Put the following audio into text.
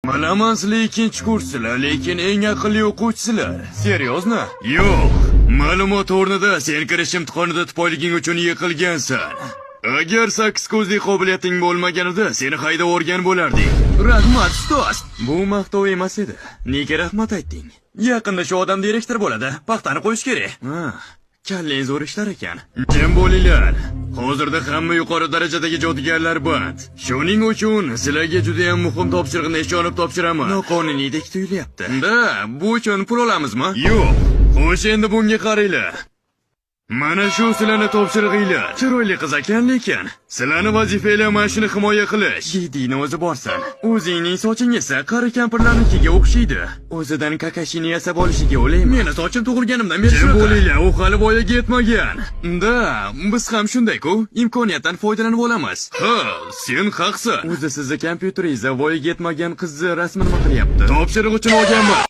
Bilaman sizlar ikkinchi kurslar, lekin eng aqlli o'quvchisilar. Seryozni? Yo'q. Ma'lumot o'rnida sen kirish imtihonida tupayliging uchun yiqilgansan. Agar 8 ko'zli qobiliyating bo'lmaganida seni haydab o'rgan bo'lardik. Rahmat, ustoz. Bu maqtov emas edi. Nega rahmat aytding? Yaqinda shu odam direktor bo'ladi. Paxtani qo'yish kerak. Kallang zo'r ishlar ekan. Jim bo'linglar. Hozirda hamma yuqori darajadagi jodugarlar band. Shuning uchun sizlarga juda ham muhim topshiriqni ishonib topshiraman. Noqonuniydek tuyulyapti. Bu uchun pul olamizmi? Yo'q. Xo'sh, endi bunga qaranglar. Mana shu sizlarning topshirig'inglar. Chiroyli qiz ekan, lekin sizlarning vazifanglar mana shuni himoya qilish. Yedingni o'zi borsan. O'zingning soching esa qari kampirlarnikiga o'xshaydi. O'zidan kakashini yasab olishiga o'ylayman. Meni sochim tug'ilganimdan beri shunaqa. Kim bo'linglar, u hali voyaga yetmagan. Biz ham shunday-ku, imkoniyatdan foydalanib olamiz. Ha, sen haqsan. O'zi sizni kompyuteringizda voyaga yetmagan qizni rasmini qilyapti. Topshiriq uchun olganman.